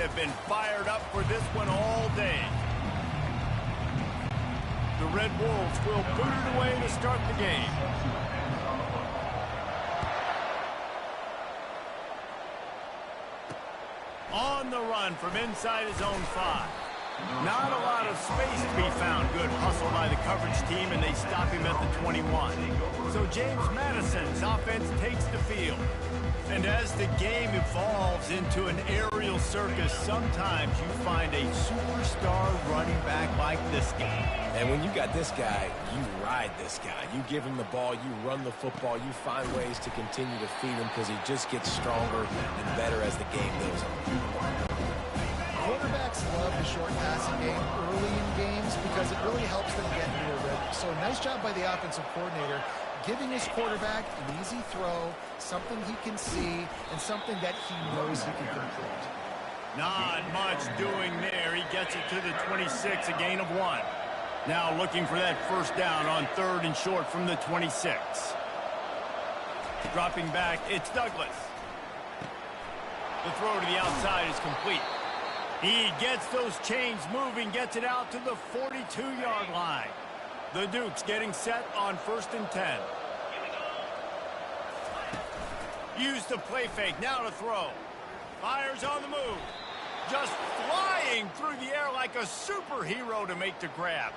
have been fired up for this one all day. The Red Wolves will boot it away to start the game. On the run from inside his own 5. Not a lot of space to be found. Good hustle by the coverage team, and they stop him at the 21. So James Madison's offense takes the field. And as the game evolves into an aerial circus, sometimes you find a superstar running back like this guy. And when you got this guy, you ride this guy. You give him the ball, you run the football, you find ways to continue to feed him because he just gets stronger and better as the game goes on. Quarterbacks love the short passing game early in games because it really helps them get into a rhythm. So nice job by the offensive coordinator giving his quarterback an easy throw, something he can see, and something that he knows he can complete. Not much doing there. He gets it to the 26, a gain of 1. Now looking for that first down on 3rd and short from the 26. Dropping back, it's Douglas. The throw to the outside is complete. He gets those chains moving, gets it out to the 42-yard line. The Dukes getting set on 1st and 10. Use the play fake, now to throw. Fires on the move. Just flying through the air like a superhero to make the grab.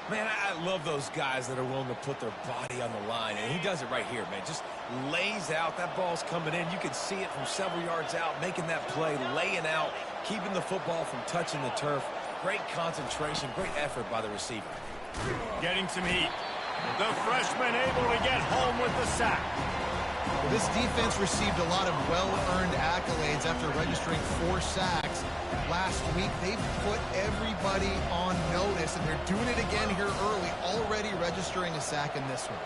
Man, I love those guys that are willing to put their body on the line, and he does it right here, man. Just lays out. That ball's coming in. You can see it from several yards out, making that play, laying out, keeping the football from touching the turf. Great concentration, great effort by the receiver. Getting some heat. The freshman able to get home with the sack. Well, this defense received a lot of well-earned accolades after registering 4 sacks. Last week, they put everybody on notice, and they're doing it again here early, already registering a sack in this one.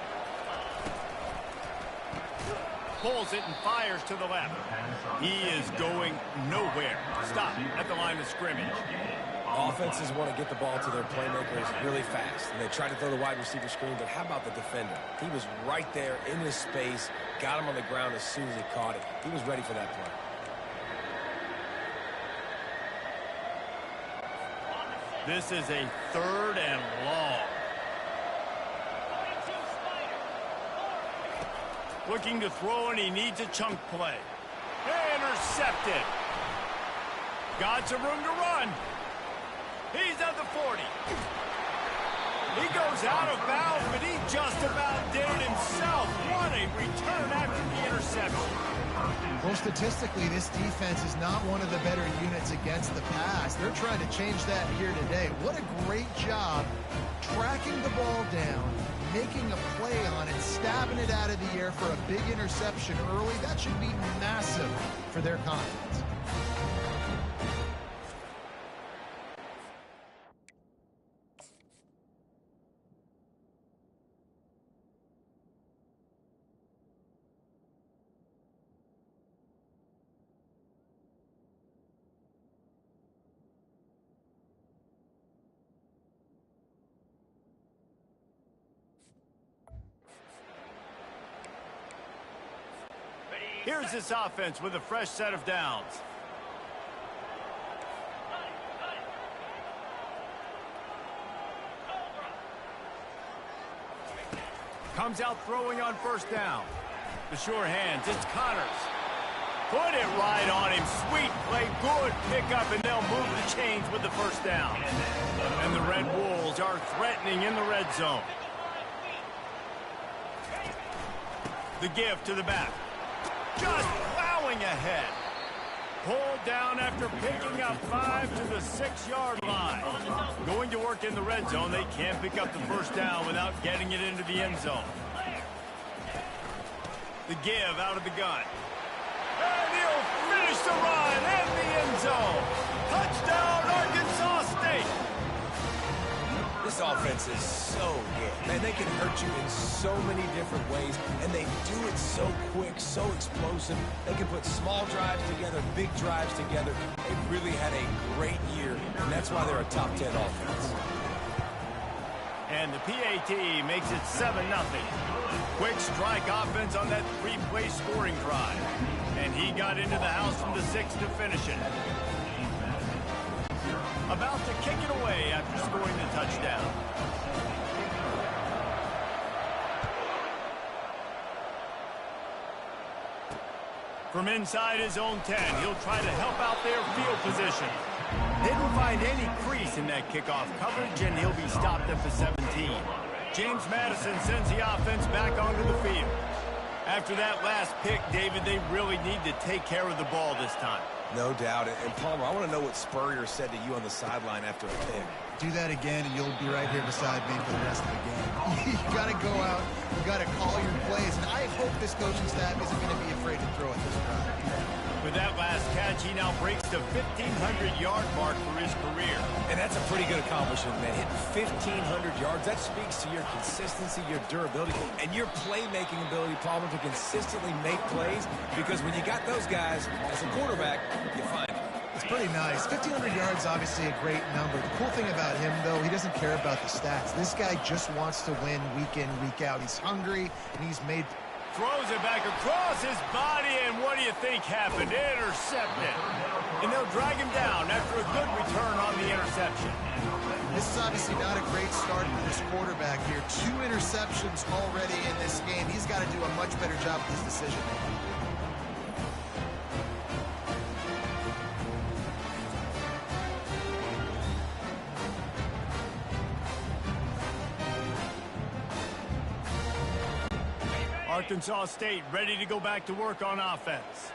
Pulls it and fires to the left. He is going nowhere. Stop at the line of scrimmage. Offenses want to get the ball to their playmakers really fast, and they try to throw the wide receiver screen, but how about the defender? He was right there in his space, got him on the ground as soon as he caught it. He was ready for that play. This is a 3rd and long. Looking to throw, and he needs a chunk play. Intercepted. Got some room to run. He's at the 40. He goes out of bounds, but he just about did it himself. What a return after the interception. Well, statistically, this defense is not one of the better units against the pass. They're trying to change that here today. What a great job tracking the ball down, making a play on it, stabbing it out of the air for a big interception early. That should be massive for their confidence. Here's this offense with a fresh set of downs. Comes out throwing on 1st down. The sure hands, it's Connors. Put it right on him. Sweet play, good pickup, and they'll move the chains with the 1st down. And the Red Wolves are threatening in the red zone. The give to the back. Just plowing ahead. Pulled down after picking up 5 to the 6-yard line. Going to work in the red zone. They can't pick up the 1st down without getting it into the end zone. The give out of the gun. And he'll finish the run in the end zone. Touchdown, Arkansas State. This offense is so good. Man, they can hurt you in so many different ways, and they do it so quick, so explosive. They can put small drives together, big drives together. They've really had a great year, and that's why they're a top 10 offense. And the PAT makes it 7-0. Quick strike offense on that 3-play scoring drive. And he got into the house from the 6 to finish it. About to kick it away after scoring the touchdown. From inside his own 10, he'll try to help out their field position. Didn't find any crease in that kickoff coverage, and he'll be stopped at the 17. James Madison sends the offense back onto the field. After that last pick, David, they really need to take care of the ball this time. No doubt. And Palmer, I want to know what Spurrier said to you on the sideline after a pick. Do that again, and you'll be right here beside me for the rest of the game. You got to go out. You got to call your plays. And I hope this coaching staff isn't going to be afraid to throw at this drive. With that last catch, he now breaks the 1,500-yard mark for his career. And that's a pretty good accomplishment, man. Hitting 1,500 yards, that speaks to your consistency, your durability, and your playmaking ability, Palmer, to consistently make plays. Because when you got those guys as a quarterback, you find them. It's pretty nice. 1,500 yards, obviously a great number. The cool thing about him, though, he doesn't care about the stats. This guy just wants to win week in, week out. He's hungry, and he's made... Throws it back across his body, and what do you think happened? Intercepted. And they'll drag him down after a good return on the interception. This is obviously not a great start for this quarterback here. 2 interceptions already in this game. He's got to do a much better job with his decision-making. Arkansas State ready to go back to work on offense.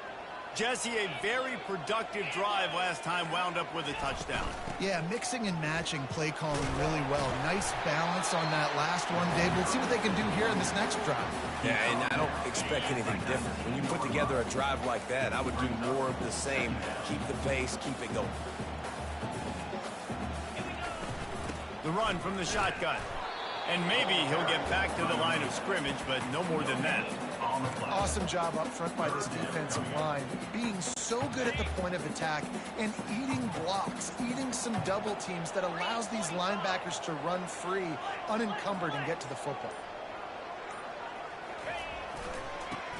Jesse, a very productive drive last time wound up with a touchdown. Yeah, mixing and matching play calling really well. Nice balance on that last one, Dave. Let's see what they can do here in this next drive. Yeah, and I don't expect anything different. When you put together a drive like that, I would do more of the same. Keep the pace, keep it going. The run from the shotgun. And maybe he'll get back to the line of scrimmage, but no more than that. Awesome job up front by this defensive line, being so good at the point of attack and eating blocks, eating some double teams that allows these linebackers to run free, unencumbered, and get to the football.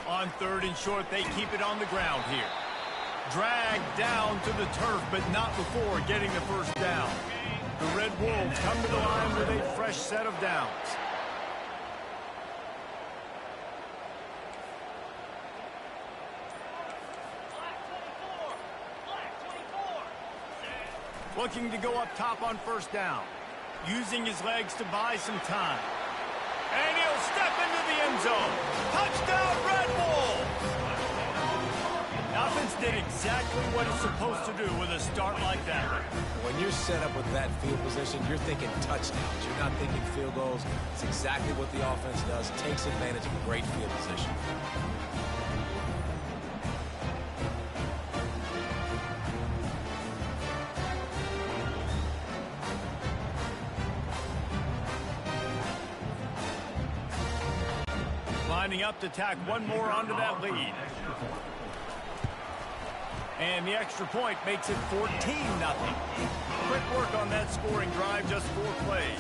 On 3rd and short, they keep it on the ground here. Dragged down to the turf, but not before getting the first down. The Red Wolves come to the line with a fresh set of downs. Looking to go up top on 1st down. Using his legs to buy some time. And he'll step into the end zone. Touchdown, Red Wolves! The offense did exactly what it's supposed to do with a start like that. When you're set up with that field position, you're thinking touchdowns. You're not thinking field goals. It's exactly what the offense does. Takes advantage of a great field position. Lining up to tack one more onto that lead. And the extra point makes it 14-0. Quick work on that scoring drive, just 4 plays.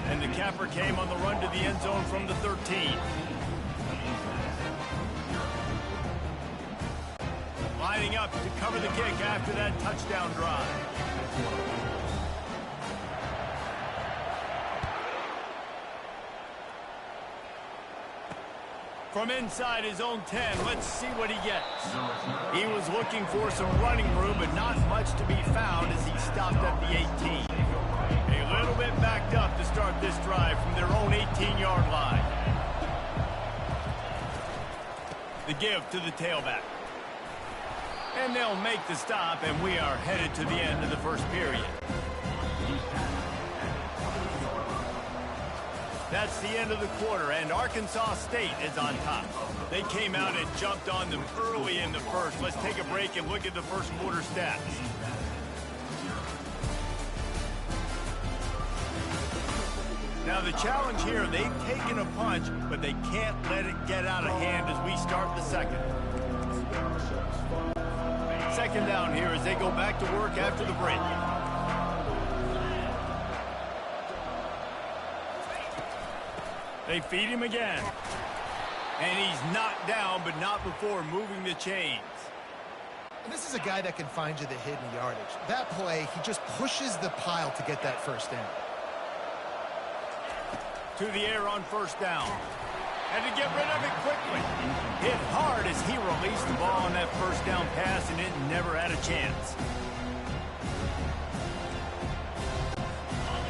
And the capper came on the run to the end zone from the 13. Lining up to cover the kick after that touchdown drive. From inside his own 10, let's see what he gets. He was looking for some running room, but not much to be found as he stopped at the 18. A little bit backed up to start this drive from their own 18-yard line. The give to the tailback. And they'll make the stop, and we are headed to the end of the first period. That's the end of the quarter, and Arkansas State is on top. They came out and jumped on them early in the first. Let's take a break and look at the first quarter stats. Now the challenge here, they've taken a punch, but they can't let it get out of hand as we start the second. Second down here as they go back to work after the break. They feed him again. And he's knocked down, but not before moving the chains. This is a guy that can find you the hidden yardage. That play, he just pushes the pile to get that first down. To the air on first down. And to get rid of it quickly. Hit hard as he released the ball on that first down pass, and it never had a chance.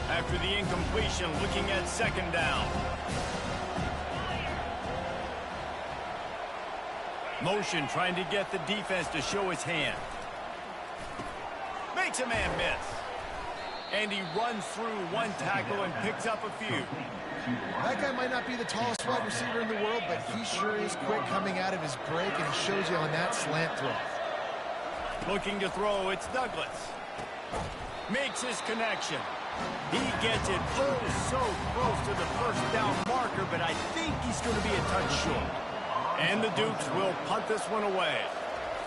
After the incompletion, looking at second down. Motion trying to get the defense to show his hand. Makes a man miss. And he runs through one tackle and picks up a few. That guy might not be the tallest wide receiver in the world, but he sure is quick coming out of his break, and he shows you on that slant throw. Looking to throw, it's Douglas. Makes his connection. He gets it so close to the first down marker, but I think he's going to be a touch short. And the Dukes will punt this one away.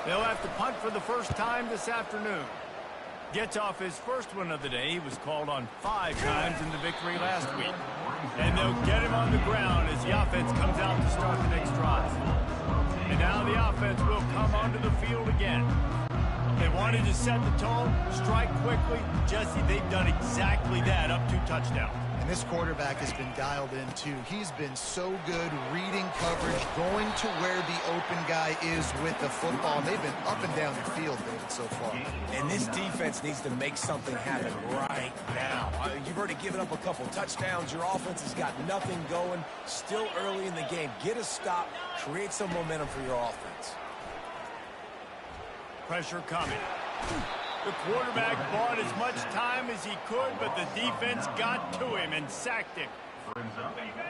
They'll have to punt for the first time this afternoon. Gets off his first one of the day. He was called on 5 times in the victory last week. And they'll get him on the ground as the offense comes out to start the next drive. And now the offense will come onto the field again. They wanted to set the tone, strike quickly. Jesse, they've done exactly that, up 2 touchdowns. And this quarterback has been dialed in, too. He's been so good reading coverage, going to where the open guy is with the football. And they've been up and down the field, David, so far. And this defense needs to make something happen right now. You've already given up a couple touchdowns. Your offense has got nothing going. Still early in the game. Get a stop. Create some momentum for your offense. Pressure coming. The quarterback bought as much time as he could, but the defense got to him and sacked him.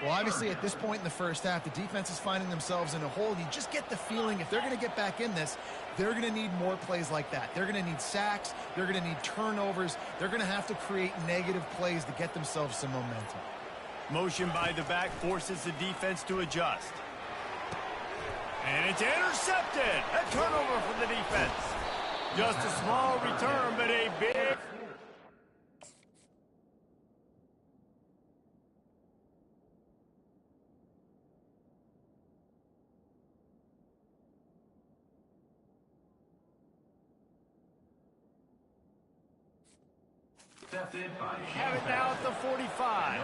Well, obviously, at this point in the first half, the defense is finding themselves in a hole. You just get the feeling if they're going to get back in this, they're going to need more plays like that. They're going to need sacks. They're going to need turnovers. They're going to have to create negative plays to get themselves some momentum. Motion by the back forces the defense to adjust. And it's intercepted. A turnover for the defense. Just a small return, but a big... Have it now at the 45.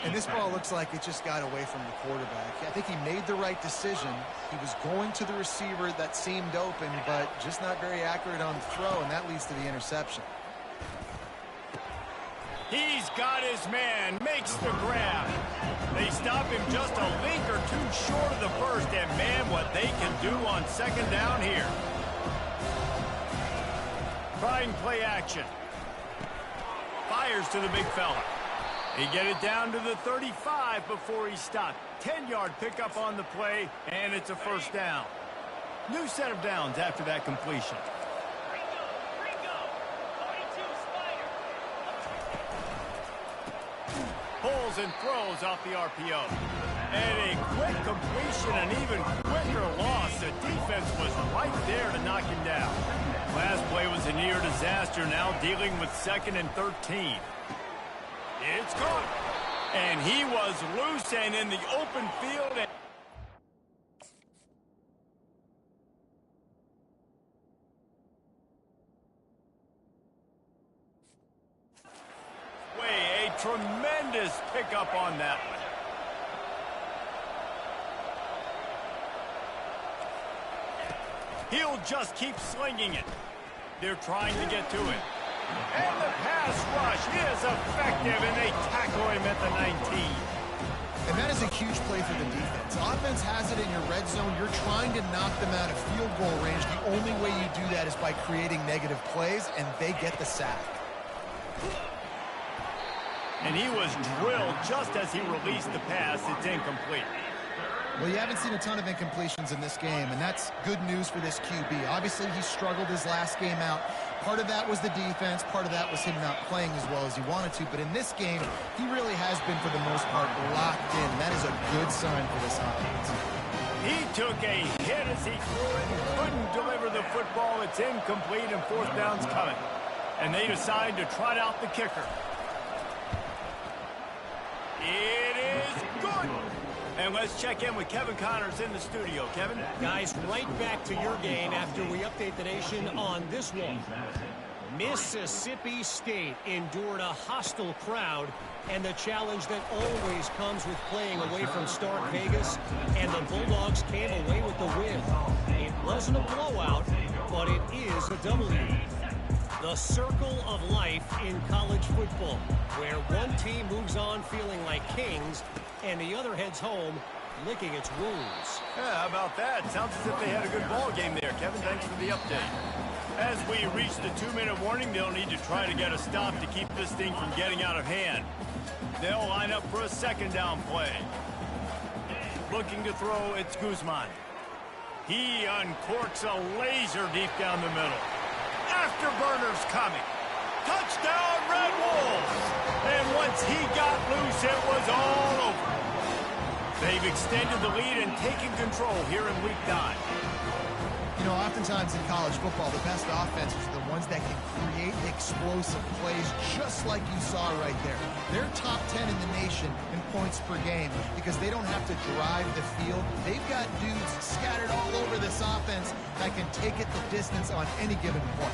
And this ball looks like it just got away from the quarterback. I think he made the right decision. He was going to the receiver that seemed open, but just not very accurate on the throw, and that leads to the interception. He's got his man, makes the grab. They stop him just a link or two short of the first, and man, what they can do on second down here. Trying play action. Fires to the big fella. He get it down to the 35 before he stopped. 10-yard pickup on the play, and it's a first down. New set of downs after that completion. Pulls and throws off the RPO. And a quick completion, an even quicker loss. The defense was right there to knock him down. Last play was a near disaster, now dealing with 2nd and 13. It's caught. And he was loose and in the open field. A tremendous pickup on that one. He'll just keep slinging it. They're trying to get to it. And the pass rush is effective, and they tackle him at the 19. And that is a huge play for the defense. Offense has it in your red zone. You're trying to knock them out of field goal range. The only way you do that is by creating negative plays, and they get the sack. And he was drilled just as he released the pass. It's incomplete. Well, you haven't seen a ton of incompletions in this game, and that's good news for this QB. Obviously, he struggled his last game out. Part of that was the defense. Part of that was him not playing as well as he wanted to. But in this game, he really has been, for the most part, locked in. That is a good sign for this offense. He took a hit as he threw it and couldn't deliver the football. It's incomplete, and fourth down's coming. And they decide to trot out the kicker. It is good. And let's check in with Kevin Connors in the studio. Kevin? Guys, right back to your game after we update the nation on this one. Mississippi State endured a hostile crowd and the challenge that always comes with playing away from Stark Vegas, and the Bulldogs came away with the win. It wasn't a blowout, but it is a W. The circle of life in college football, where one team moves on feeling like kings and the other heads home licking its wounds. Yeah, how about that? Sounds as if they had a good ball game there. Kevin, thanks for the update. As we reach the 2-minute warning, they'll need to try to get a stop to keep this thing from getting out of hand. They'll line up for a second down play. Looking to throw, it's Guzman. He uncorks a laser deep down the middle. Afterburners coming. Touchdown, Red Wolves! And once he got loose, it was all over. They've extended the lead and taken control here in Week 9. You know, oftentimes in college football, the best offenses are the ones that can create explosive plays, just like you saw right there. They're top 10 in the nation in points per game because they don't have to drive the field. They've got dudes scattered all over this offense that can take it the distance on any given play.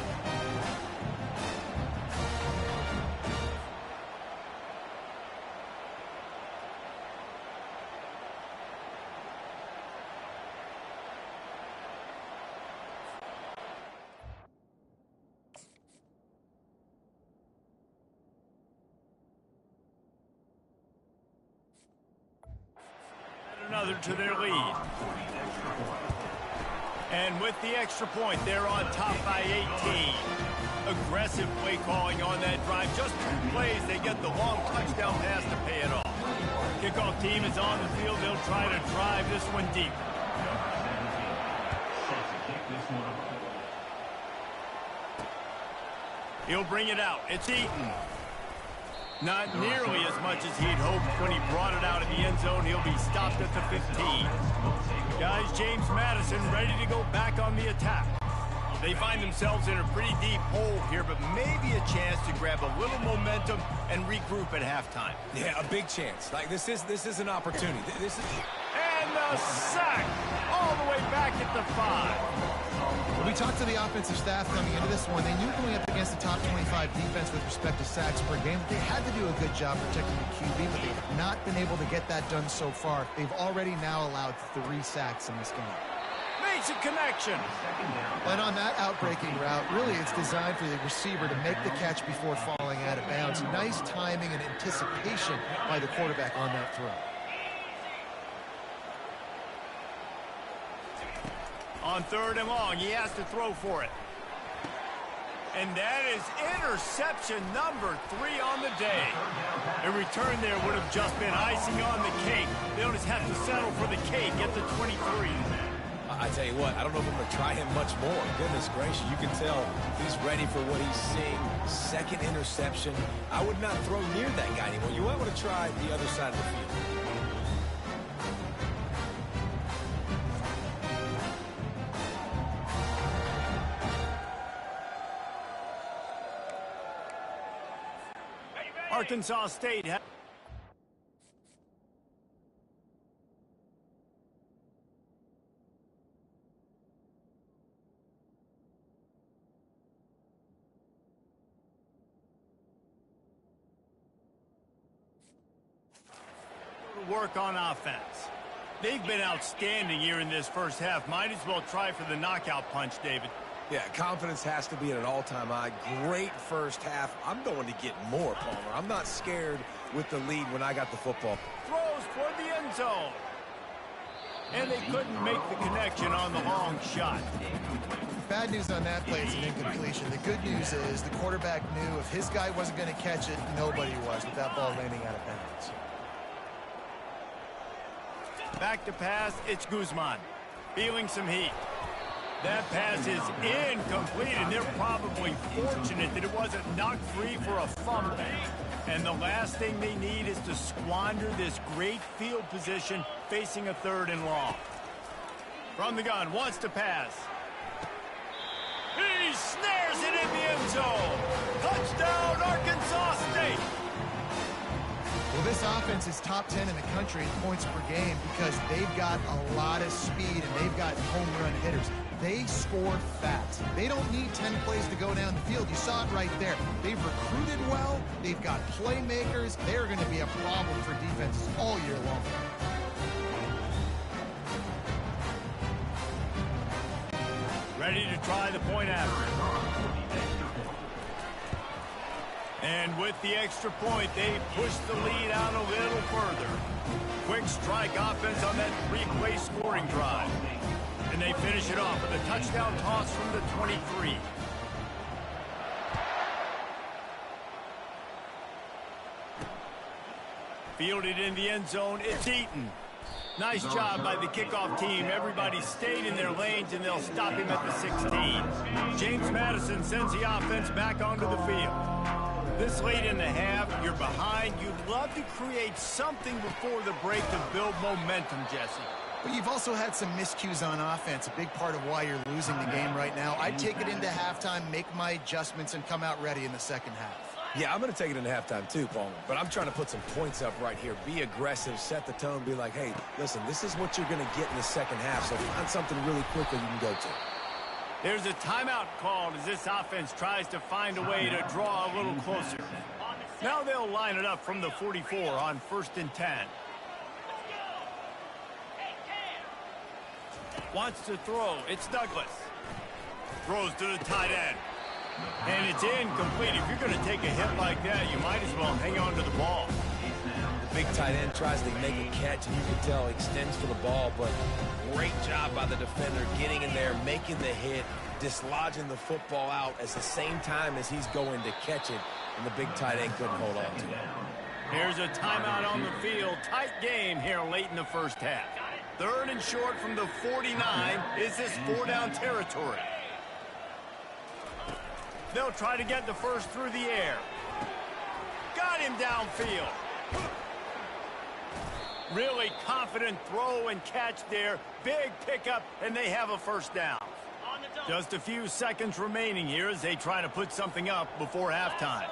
Another to their lead. And with the extra point, they're on top by 18. Aggressive play calling on that drive. Just 2 plays, they get the long touchdown pass to pay it off. Kickoff team is on the field. They'll try to drive this one deep. He'll bring it out. It's Eaton. Not nearly as much as he'd hoped when he brought it out in the end zone. He'll be stopped at the 15. Guys, James Madison ready to go back on the attack. They find themselves in a pretty deep hole here, but maybe a chance to grab a little momentum and regroup at halftime. Yeah, a big chance. Like, this is an opportunity. And the sack all the way back at the 5. When we talked to the offensive staff coming into this one, they knew going up against the top 25 defense with respect to sacks per game, they had to do a good job protecting the QB, but they have not been able to get that done so far. They've already now allowed 3 sacks in this game. Makes a connection. But on that outbreaking route, really it's designed for the receiver to make the catch before falling out of bounds. Nice timing and anticipation by the quarterback on that throw. On 3rd and long, he has to throw for it. And that is interception number 3 on the day. A return there would have just been icing on the cake. They'll just have to settle for the cake at the 23. I tell you what, I don't know if I'm going to try him much more. Goodness gracious, you can tell he's ready for what he's seeing. 2nd interception. I would not throw near that guy anymore. You might want to try the other side of the field. Arkansas State has work on offense. They've been outstanding here in this first half. Might as well try for the knockout punch, David. Yeah, confidence has to be at an all-time high. Great first half. I'm going to get more, Palmer. I'm not scared with the lead when I got the football. Throws toward the end zone. And they couldn't make the connection on the long shot. Bad news on that play, it's an incompletion. The good news is the quarterback knew if his guy wasn't going to catch it, nobody was with that ball landing out of bounds. Back to pass, it's Guzman. Feeling some heat. That pass is incomplete, and they're probably fortunate that it wasn't knocked free for a fumble. And the last thing they need is to squander this great field position facing a 3rd and long. From the gun, wants to pass. He snares it in the end zone. Touchdown, Arkansas State. Well, this offense is top 10 in the country in points per game because they've got a lot of speed and they've got home run hitters. They score fast. They don't need 10 plays to go down the field. You saw it right there. They've recruited well. They've got playmakers. They're going to be a problem for defenses all year long. Ready to try the point after. And with the extra point, they push the lead out a little further. Quick strike offense on that three-play scoring drive. And they finish it off with a touchdown toss from the 23. Fielded in the end zone, it's Eaton. Nice job by the kickoff team. Everybody stayed in their lanes, and they'll stop him at the 16. James Madison sends the offense back onto the field. This late in the half, you're behind. You'd love to create something before the break to build momentum, Jesse. But you've also had some miscues on offense, a big part of why you're losing the game right now. I'd take it into halftime, make my adjustments, and come out ready in the second half. Yeah, I'm going to take it into halftime too, Palmer. But I'm trying to put some points up right here. Be aggressive, set the tone, be like, hey, listen, this is what you're going to get in the second half, so find something really quickly you can go to. There's a timeout called as this offense tries to find a way to draw a little closer. Now they'll line it up from the 44 on 1st and 10. Wants to throw. It's Douglas. Throws to the tight end. And it's incomplete. If you're going to take a hit like that, you might as well hang on to the ball. The big tight end tries to make a catch, and you can tell he extends for the ball, but great job by the defender getting in there, making the hit, dislodging the football out at the same time as he's going to catch it, and the big tight end couldn't hold on to it. Here's a timeout on the field. Tight game here late in the first half. 3rd and short from the 49. Is this 4-down territory? They'll try to get the first through the air. Got him downfield. Really confident throw and catch there. Big pickup, and they have a first down. Just a few seconds remaining here as they try to put something up before halftime.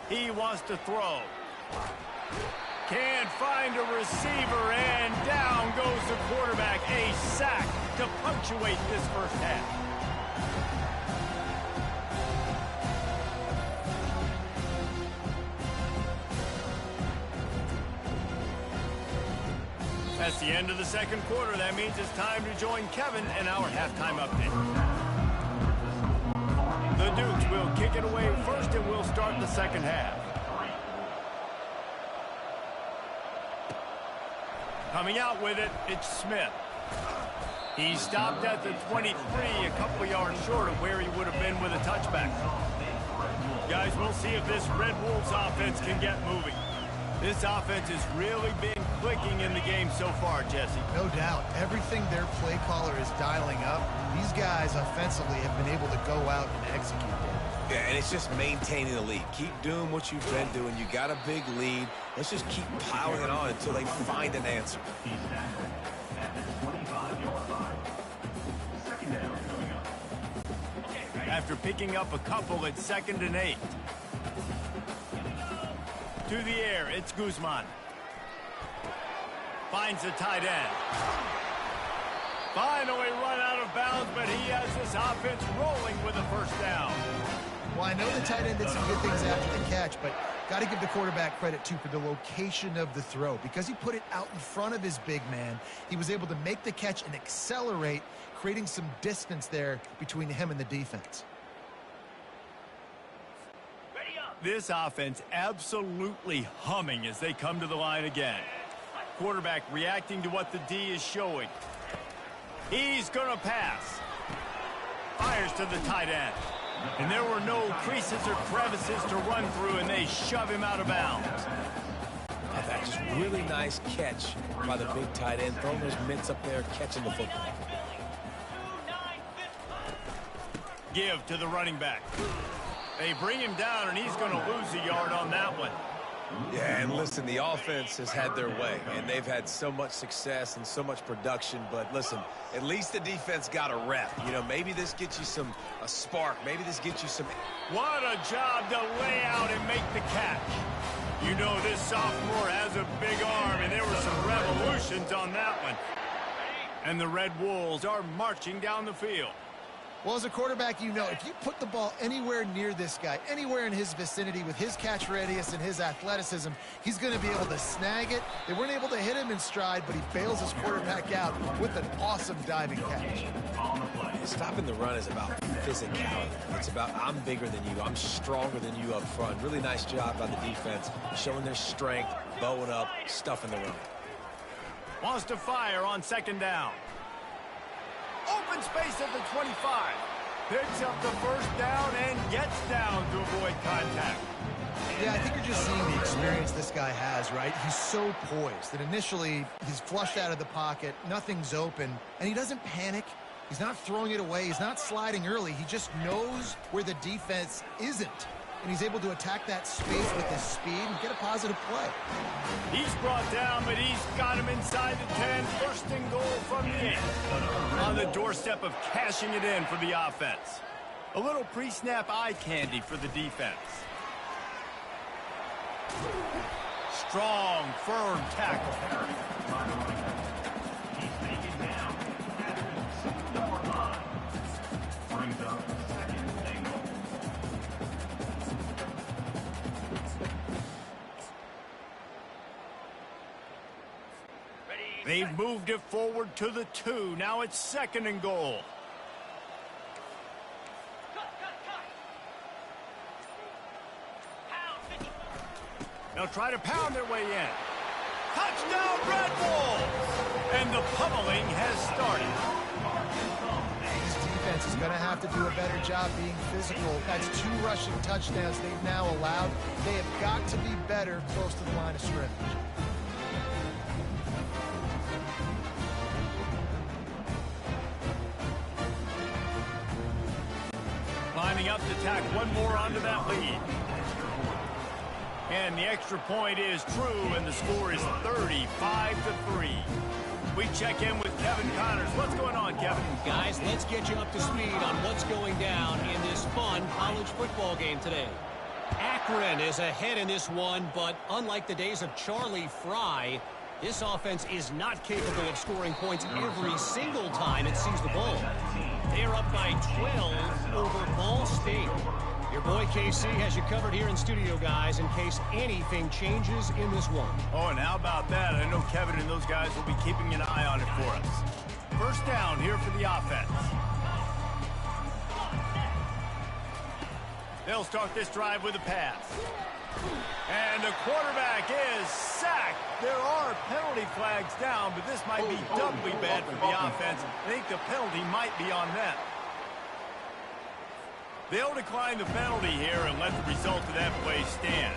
He wants to throw. Can't find a receiver, and down goes the quarterback. A sack to punctuate this first half. That's the end of the second quarter. That means it's time to join Kevin and our halftime update. The Dukes will kick it away first, and we'll start the second half. Coming out with it, it's Smith. He stopped at the 23, a couple yards short of where he would have been with a touchback. Guys, we'll see if this Red Wolves offense can get moving. This offense has really been clicking in the game so far, Jesse. No doubt. Everything their play caller is dialing up, these guys offensively have been able to go out and execute that. Yeah, and it's just maintaining the lead. Keep doing what you've been doing. You got a big lead. Let's just keep piling it on until they find an answer. After picking up a couple, it's 2nd and 8. To the air, it's Guzman. Finds the tight end. Finally run out of bounds, but he has this offense rolling with a first down. Well, I know the tight end did some good things after the catch, but got to give the quarterback credit, too, for the location of the throw. Because he put it out in front of his big man, he was able to make the catch and accelerate, creating some distance there between him and the defense. This offense absolutely humming as they come to the line again. Quarterback reacting to what the D is showing. He's going to pass. Fires to the tight end. And there were no creases or crevices to run through, and they shove him out of bounds. That's just really nice catch by the big tight end. Throwing those mitts up there, catching the football. Give to the running back. They bring him down, and he's going to lose a yard on that one. Yeah, and listen, the offense has had their way, and they've had so much success and so much production. But listen, at least the defense got a rep. You know, maybe this gets you a spark. Maybe this gets you some. What a job to lay out and make the catch. You know this sophomore has a big arm, and there were some revolutions on that one. And the Red Wolves are marching down the field. Well, as a quarterback, you know, if you put the ball anywhere near this guy, anywhere in his vicinity with his catch radius and his athleticism, he's going to be able to snag it. They weren't able to hit him in stride, but he bails his quarterback out with an awesome diving catch. Stopping the run is about physicality. It's about I'm bigger than you. I'm stronger than you up front. Really nice job by the defense, showing their strength, bowing up, stuffing the run. Wants to fire on second down. Open space at the 25. Picks up the first down and gets down to avoid contact. Yeah, I think you're just seeing the experience this guy has, right? He's so poised that initially he's flushed out of the pocket, nothing's open, and he doesn't panic. He's not throwing it away. He's not sliding early. He just knows where the defense isn't. And he's able to attack that space with his speed and get a positive play. He's brought down, but he's got him inside the 10. First and goal from the 8. On the doorstep of cashing it in for the offense. A little pre-snap eye candy for the defense. Strong, firm tackle. They've moved it forward to the 2. Now it's second and goal. They'll try to pound their way in. Touchdown, Red Wolves! And the pummeling has started. This defense is going to have to do a better job being physical. That's 2 rushing touchdowns they've now allowed. They have got to be better close to the line of scrimmage. Lining up to tack one more onto that lead. And the extra point is true, and the score is 35-3. We check in with Kevin Connors. What's going on, Kevin? Guys, let's get you up to speed on what's going down in this fun college football game today. Akron is ahead in this one, but unlike the days of Charlie Fry, this offense is not capable of scoring points every single time it sees the ball. They are up by 12 over Ball State. Your boy KC has you covered here in studio, guys, in case anything changes in this one. Oh, and how about that? I know Kevin and those guys will be keeping an eye on it for us. First down here for the offense. They'll start this drive with a pass. And the quarterback is sacked. There are penalty flags down, but this might be doubly bad for the offense. I think the penalty might be on them. They'll decline the penalty here and let the result of that play stand.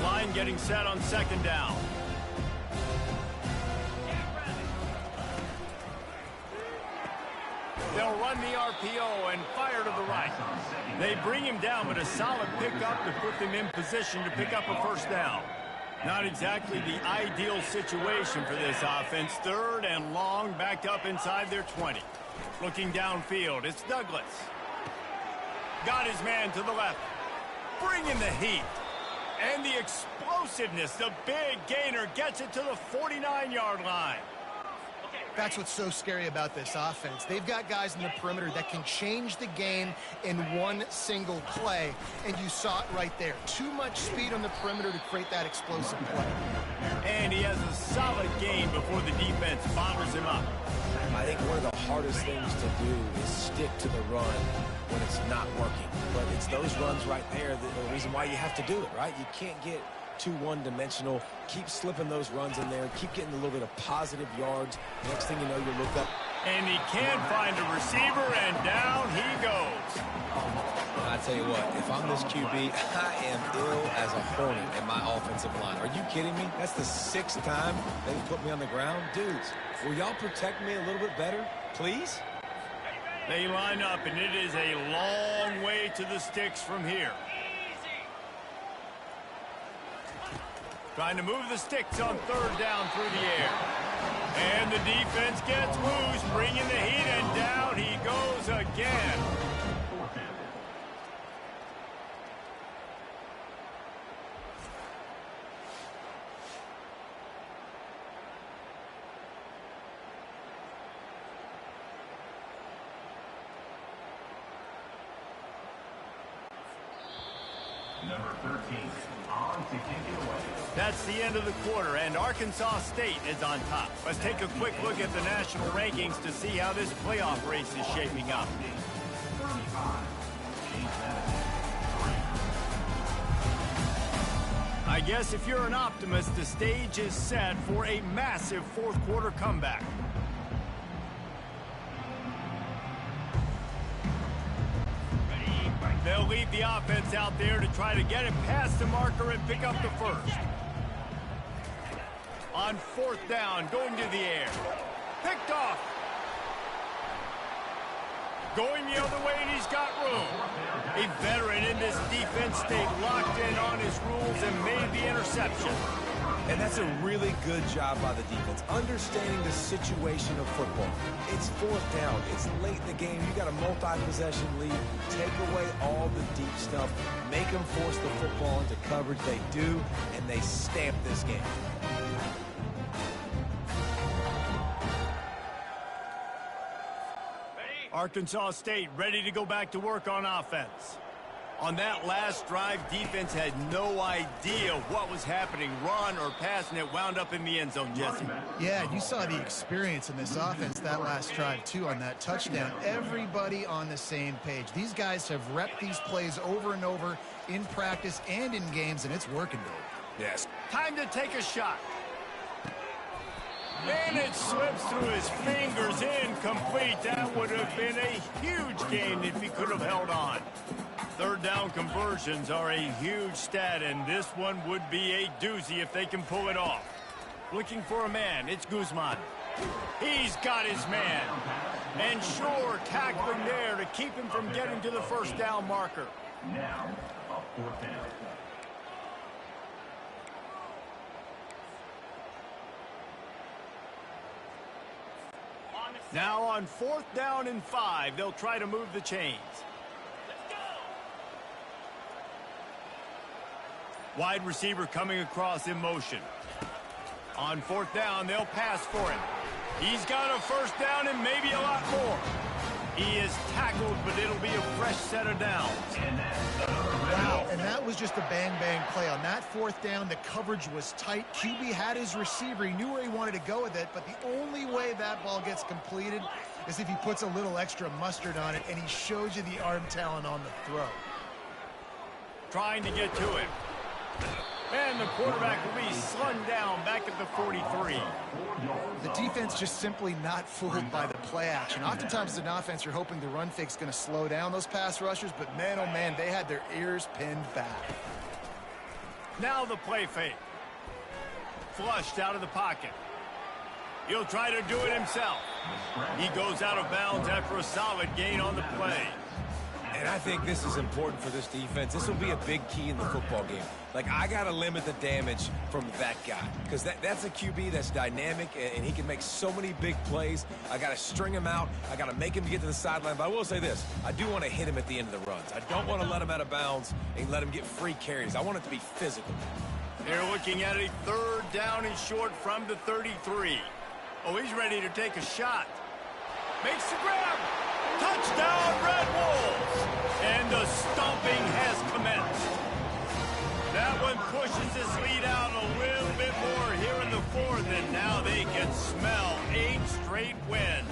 Line getting set on second down. They'll run the RPO and fire to the right. They bring him down, but a solid pickup to put them in position to pick up a first down. Not exactly the ideal situation for this offense. Third and long, backed up inside their 20. Looking downfield, it's Douglas. Got his man to the left. Bringing the heat. And the explosiveness, the big gainer gets it to the 49-yard line. That's what's so scary about this offense. They've got guys in the perimeter that can change the game in one single play, and you saw it right there. Too much speed on the perimeter to create that explosive play. And he has a solid gain before the defense bottles him up. I think one of the hardest things to do is stick to the run when it's not working. But it's those runs right there that are the reason why you have to do it, right? You can't get too one-dimensional. Keep slipping those runs in there. Keep getting a little bit of positive yards. Next thing you know, you look up. And he can find a receiver, and down he goes. And I tell you what, if I'm this QB, I am ill as a hornet in my offensive line. Are you kidding me? That's the 6th time they've put me on the ground. Dudes, will y'all protect me a little bit better, please? They line up, and it is a long way to the sticks from here. Trying to move the sticks on third down through the air. And the defense gets loose, bringing the heat, and down he goes again. Number 13, on to kick it away. That's the end of the quarter, and Arkansas State is on top. Let's take a quick look at the national rankings to see how this playoff race is shaping up. I guess if you're an optimist, the stage is set for a massive fourth quarter comeback. They'll leave the offense out there to try to get it past the marker and pick up the first. On fourth down, going to the air. Picked off. Going the other way, and he's got room. A veteran in this defense stayed locked in on his rules and made the interception. And that's a really good job by the defense, understanding the situation of football. It's fourth down. It's late in the game. You got a multi-possession lead. Take away all the deep stuff. Make them force the football into coverage. They do, and they stamp this game. Arkansas State ready to go back to work on offense. On that last drive, defense had no idea what was happening. Run or pass, and it wound up in the end zone, Jesse. Yeah, you saw the experience in this offense that last drive, too, on that touchdown. Everybody on the same page. These guys have repped these plays over and over in practice and in games, and it's working, Dave. Yes. Time to take a shot. And it slips through his fingers, incomplete. That would have been a huge gain if he could have held on. Third down conversions are a huge stat, and this one would be a doozy if they can pull it off. Looking for a man, it's Guzman. He's got his man. And sure, tackling there to keep him from getting to the first down marker. Now, a fourth down. Now on fourth down and 5, they'll try to move the chains. Wide receiver coming across in motion. On fourth down, they'll pass for him. He's got a first down and maybe a lot more. He is tackled, but it'll be a fresh set of downs. Wow, and that was just a bang-bang play. On that fourth down, the coverage was tight. QB had his receiver. He knew where he wanted to go with it, but the only way that ball gets completed is if he puts a little extra mustard on it, and he shows you the arm talent on the throw. Trying to get to it. And the quarterback will be slung down back at the 43. The defense just simply not fooled by the play action. Oftentimes as an offense, you're hoping the run fake's going to slow down those pass rushers, but man, oh man, they had their ears pinned back. Now the play fake. Flushed out of the pocket. He'll try to do it himself. He goes out of bounds after a solid gain on the play. And I think this is important for this defense. This will be a big key in the football game. Like, I got to limit the damage from that guy because that's a QB that's dynamic, and he can make so many big plays. I got to string him out. I got to make him get to the sideline. But I will say this. I do want to hit him at the end of the runs. I don't want to let him out of bounds and let him get free carries. I want it to be physical. They're looking at a third down and short from the 33. Oh, he's ready to take a shot. Makes the grab. Touchdown, Red Wolves! And the stomping has commenced. That one pushes this lead out a little bit more here in the fourth, and now they can smell 8 straight wins.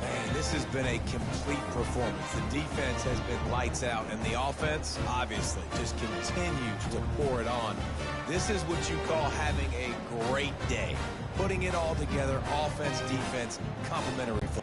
Man, this has been a complete performance. The defense has been lights out, and the offense, obviously, just continues to pour it on. This is what you call having a great day. Putting it all together, offense, defense, complementary football.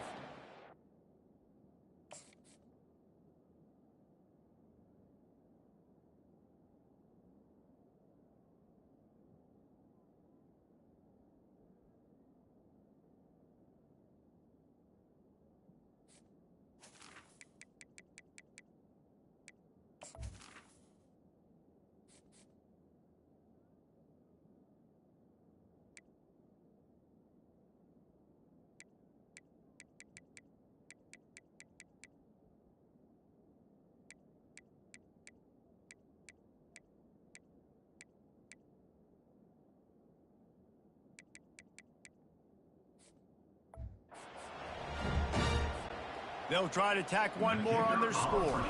They'll try to tack one more on their score.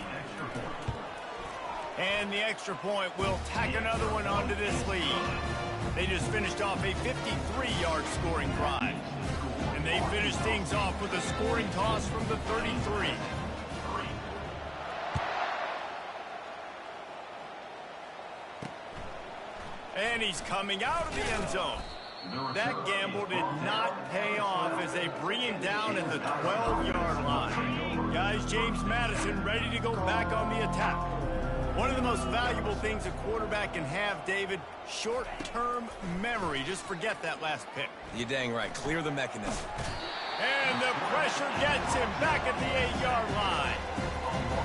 And the extra point will tack another one onto this lead. They just finished off a 53-yard scoring drive. And they finished things off with a scoring toss from the 33. And he's coming out of the end zone. That gamble did not pay off as they bring him down at the 12-yard line. Guys, James Madison ready to go back on the attack. One of the most valuable things a quarterback can have, David, short-term memory. Just forget that last pick. You're dang right. Clear the mechanism. And the pressure gets him back at the 8-yard line.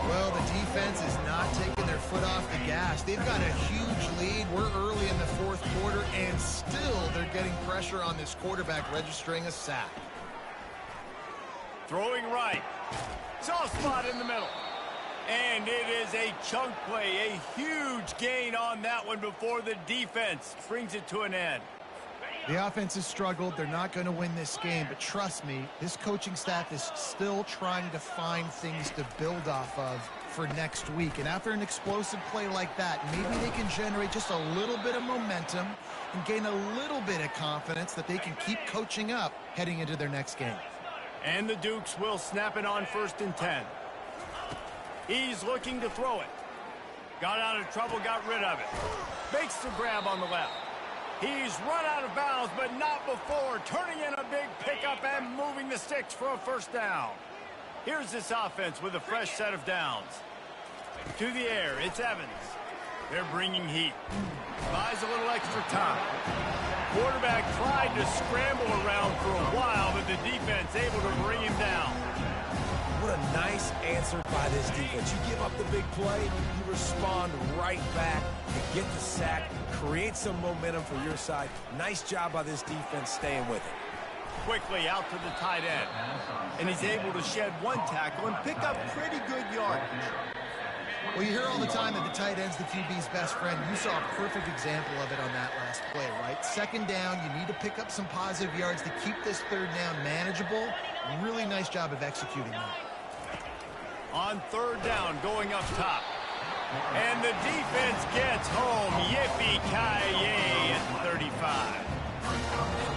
Well, the defense is not taking their foot off the gas. They've got a huge lead. We're early in the fourth quarter, and still they're getting pressure on this quarterback, registering a sack. Throwing right. Soft spot in the middle. And it is a chunk play, a huge gain on that one before the defense brings it to an end. The offense has struggled. They're not going to win this game, but trust me, this coaching staff is still trying to find things to build off of for next week. And after an explosive play like that, maybe they can generate just a little bit of momentum and gain a little bit of confidence that they can keep coaching up heading into their next game. And the Dukes will snap it on 1st and 10. He's looking to throw it. Got out of trouble, got rid of it. Makes the grab on the left. He's run out of bounds, but not before turning in a big pickup and moving the sticks for a first down. Here's this offense with a fresh set of downs. To the air, it's Evans. They're bringing heat. Buys a little extra time. Quarterback tried to scramble around for a while, but the defense able to bring him down. What a nice answer by this defense. You give up the big play, you respond right back, you get the sack, create some momentum for your side. Nice job by this defense staying with it. Quickly out to the tight end. And he's able to shed one tackle and pick up pretty good yardage. Well, you hear all the time that the tight end's the QB's best friend. You saw a perfect example of it on that last play, right? Second down, you need to pick up some positive yards to keep this third down manageable. Really nice job of executing that. On 3rd down, going up top. And the defense gets home. Yippee-ki-yay at 35.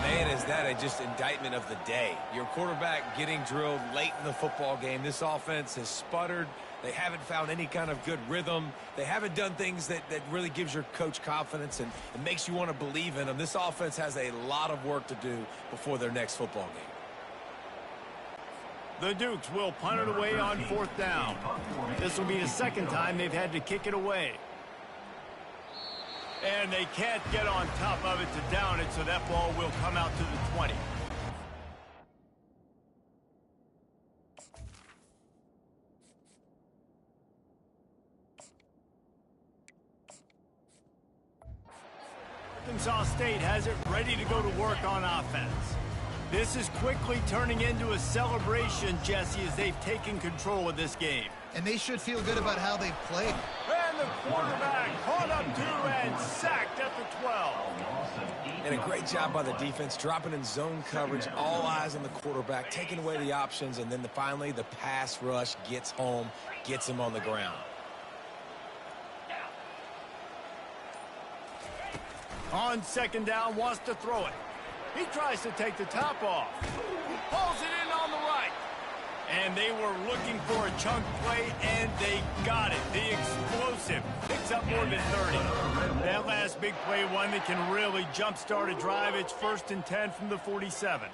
Man, is that a just indictment of the day. Your quarterback getting drilled late in the football game. This offense has sputtered. They haven't found any kind of good rhythm. They haven't done things that really gives your coach confidence and it makes you want to believe in them. This offense has a lot of work to do before their next football game. The Dukes will punt it away on 4th down. This will be the second time they've had to kick it away. And they can't get on top of it to down it, so that ball will come out to the 20. Arkansas State has it ready to go to work on offense. This is quickly turning into a celebration, Jesse, as they've taken control of this game. And they should feel good about how they've played. And the quarterback caught up to and sacked at the 12. And a great job by the defense, dropping in zone coverage, all eyes on the quarterback, taking away the options, and then finally the pass rush gets home, gets him on the ground. On 2nd down, wants to throw it. He tries to take the top off. Pulls it in on the right. And they were looking for a chunk play, and they got it. The explosive picks up more than 30. That last big play, one that can really jumpstart a drive. It's 1st and 10 from the 47.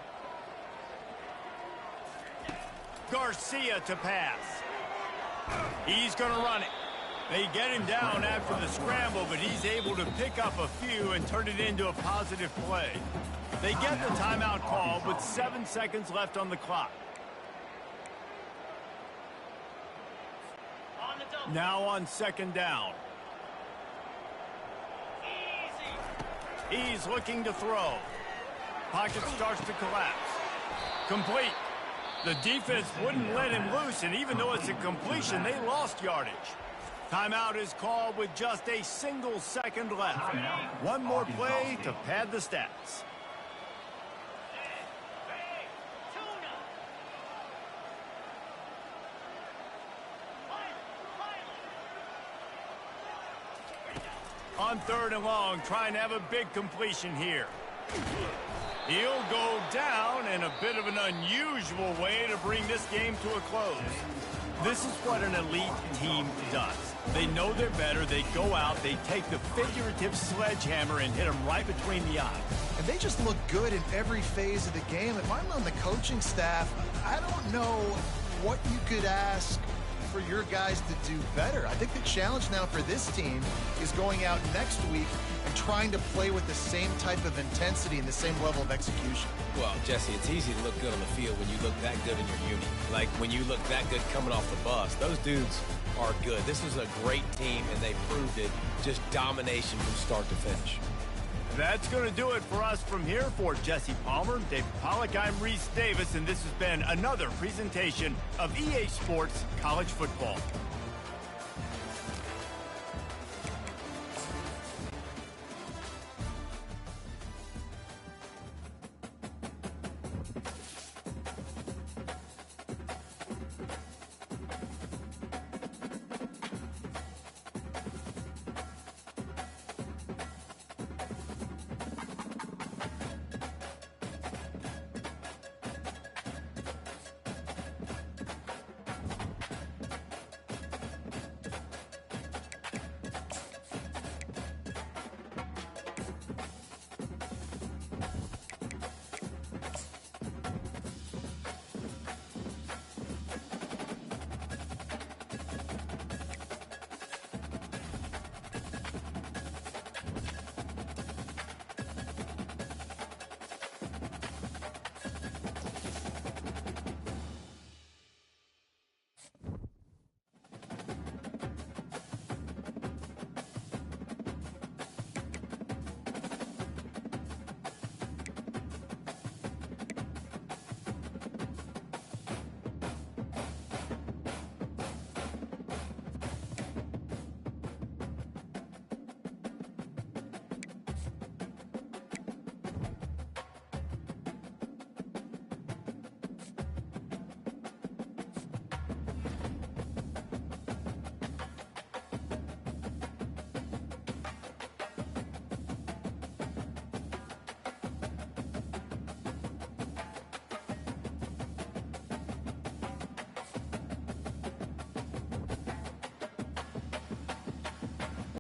Garcia to pass. He's going to run it. They get him down after the scramble, but he's able to pick up a few and turn it into a positive play. They get the timeout call with 7 seconds left on the clock. Now on 2nd down. He's looking to throw. Pocket starts to collapse. Complete. The defense wouldn't let him loose, and even though it's a completion, they lost yardage. Timeout is called with just a single second left. One more play to pad the stats. On 3rd and long, trying to have a big completion here. He'll go down in a bit of an unusual way to bring this game to a close. This is what an elite team does. They know they're better. They go out. They take the figurative sledgehammer and hit them right between the eyes. And they just look good in every phase of the game. If I'm on the coaching staff, I don't know what you could ask for your guys to do better. I think the challenge now for this team is going out next week and trying to play with the same type of intensity and the same level of execution. Well, Jesse, it's easy to look good on the field when you look that good in your uni. Like when you look that good coming off the bus. Those dudes are good. This is a great team, and they proved it. Just domination from start to finish. That's going to do it for us from here. For Jesse Palmer, David Pollack, I'm Reese Davis, and this has been another presentation of EA Sports College Football.